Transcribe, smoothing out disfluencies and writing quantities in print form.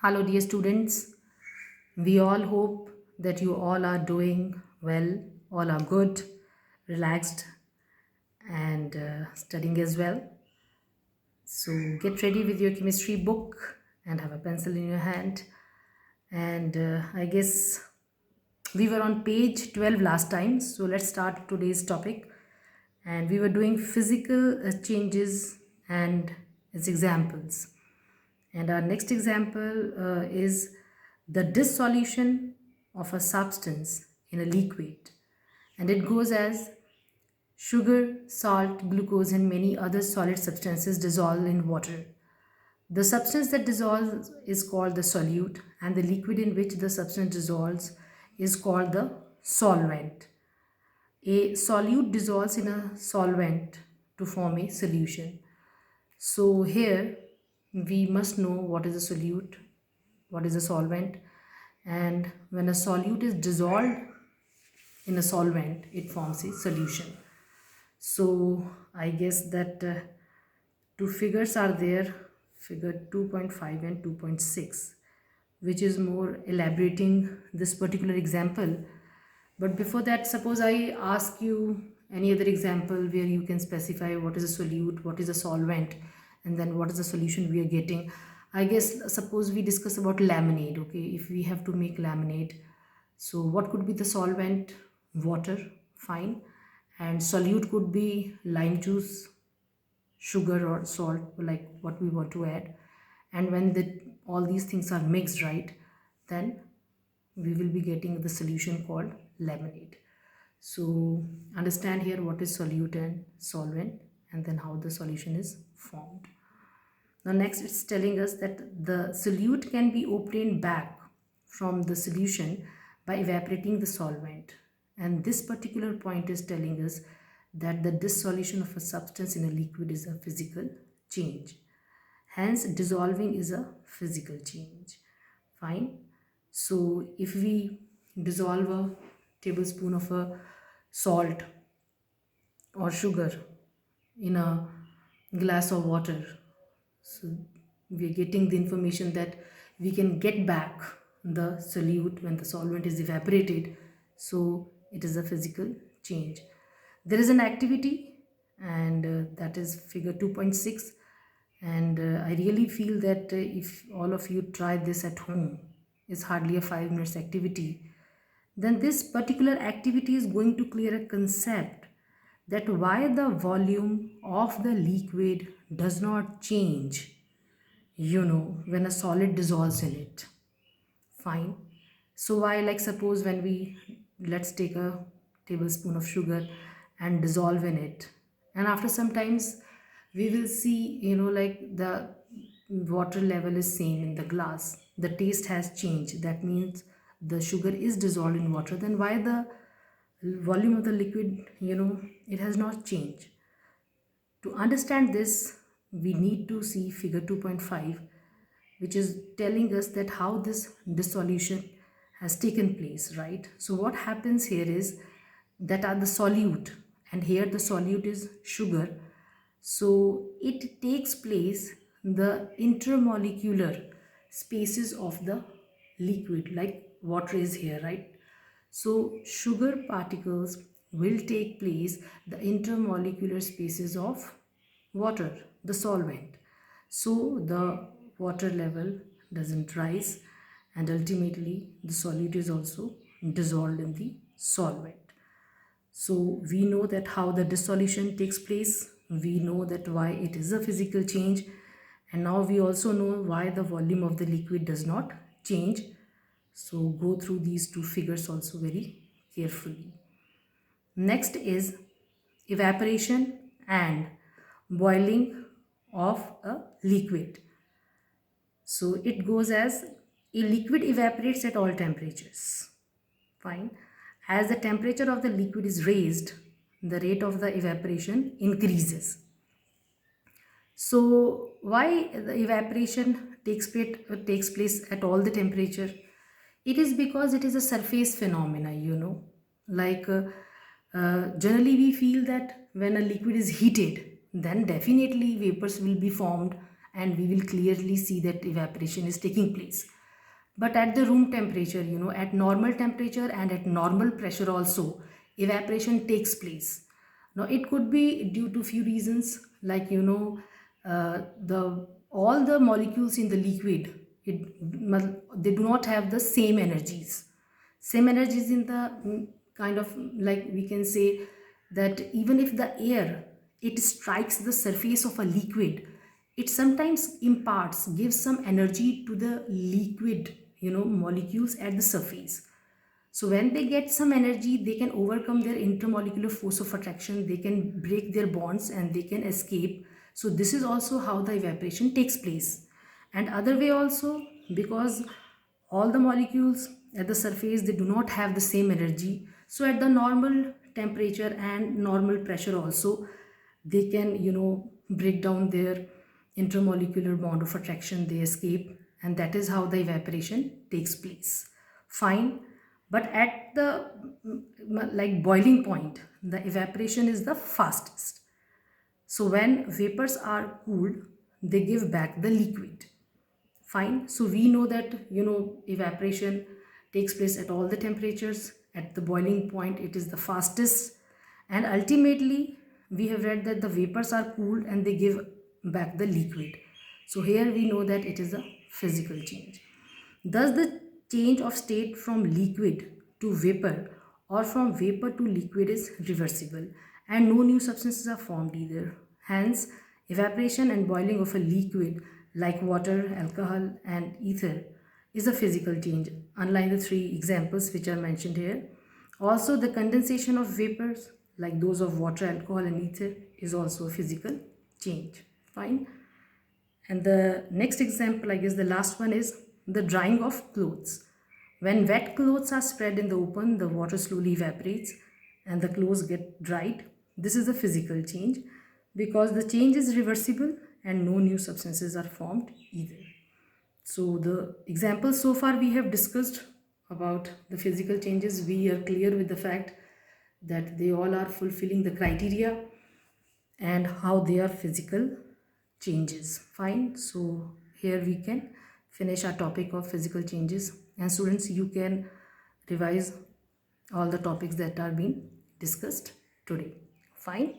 Hello, dear students. We all hope that you all are doing well, all are good, relaxed, and studying as well. So, get ready with your chemistry book and have a pencil in your hand. And I guess we were on page 12 last time, so let's start today's topic. And we were doing physical changes and its examples. And our next example is the dissolution of a substance in a liquid. And it goes as sugar, salt, glucose, and many other solid substances dissolve in water. The substance that dissolves is called the solute, and the liquid in which the substance dissolves is called the solvent. A solute dissolves in a solvent to form a solution. So here we must know what is a solute, what is a solvent, and when a solute is dissolved in a solvent, it forms a solution. So I guess that two figures are there, figure 2.5 and 2.6, which is more elaborating this particular example. But before that, suppose I ask you any other example where you can specify what is a solute, what is a solvent, and then what is the solution we are getting. I guess suppose we discuss about laminate, okay? If we have to make laminate, so what could be the solvent? Water, fine. And solute could be lime juice, sugar or salt, like what we want to add. And when all these things are mixed, right, then we will be getting the solution called lemonade. So understand here what is solute and solvent, and then how the solution is formed. Now next it's telling us that the solute can be obtained back from the solution by evaporating the solvent. And this particular point is telling us that the dissolution of a substance in a liquid is a physical change. Hence, dissolving is a physical change. Fine. So, if we dissolve a tablespoon of a salt or sugar in a glass of water, so we are getting the information that we can get back the solute when the solvent is evaporated. So, it is a physical change. There is an activity, and that is figure 2.6. And I really feel that if all of you try this at home, it's hardly a 5 minutes activity, then this particular activity is going to clear a concept that why the volume of the liquid does not change, when a solid dissolves in it. Fine. So why, like suppose when let's take a tablespoon of sugar and dissolve in it, and after some times we will see, like the water level is same in the glass, the taste has changed, that means the sugar is dissolved in water. Then why the volume of the liquid, it has not changed? To understand this, we need to see figure 2.5, which is telling us that how this dissolution has taken place, right? So what happens here is that are the solute, and here the solute is sugar. So it takes place the intermolecular spaces of the liquid, like water is here, right? So sugar particles will take place the intermolecular spaces of water, the solvent. So the water level doesn't rise, and ultimately the solute is also dissolved in the solvent. So we know that how the dissolution takes place, we know that why it is a physical change, and now we also know why the volume of the liquid does not change. So go through these two figures also very carefully. Next is evaporation and boiling of a liquid. So it goes as a liquid evaporates at all temperatures. Fine. As the temperature of the liquid is raised, the rate of the evaporation increases. So why the evaporation takes place at all the temperature? It is because it is a surface phenomena, like generally we feel that when a liquid is heated, then definitely vapors will be formed and we will clearly see that evaporation is taking place. But at the room temperature, at normal temperature and at normal pressure also, evaporation takes place. Now it could be due to few reasons, like the all the molecules in the liquid, they do not have the same energies. Same energies in the kind of, like we can say that even if the air, it strikes the surface of a liquid, it sometimes imparts, gives some energy to the liquid, molecules at the surface. So when they get some energy, they can overcome their intermolecular force of attraction, they can break their bonds and they can escape. So this is also how the evaporation takes place. And other way also, because all the molecules at the surface, they do not have the same energy. So at the normal temperature and normal pressure also, they can, break down their intermolecular bond of attraction, they escape, and that is how the evaporation takes place. Fine. But at the like boiling point, the evaporation is the fastest. So when vapors are cooled, they give back the liquid. Fine. So we know that evaporation takes place at all the temperatures. At the boiling point, it is the fastest, and ultimately we have read that the vapors are cooled and they give back the liquid. So here we know that it is a physical change. Thus the change of state from liquid to vapor or from vapor to liquid is reversible, and no new substances are formed either. Hence, evaporation and boiling of a liquid like water, alcohol and ether is a physical change, unlike the three examples which are mentioned here. Also, the condensation of vapors like those of water, alcohol and ether is also a physical change. Fine. And the next example, I guess the last one, is the drying of clothes. When wet clothes are spread in the open, the water slowly evaporates and the clothes get dried. This is a physical change because the change is reversible and no new substances are formed either. So the examples so far we have discussed about the physical changes, we are clear with the fact that they all are fulfilling the criteria and how they are physical changes. Fine. So here we can finish our topic of physical changes, and students, you can revise all the topics that are being discussed today. Fine.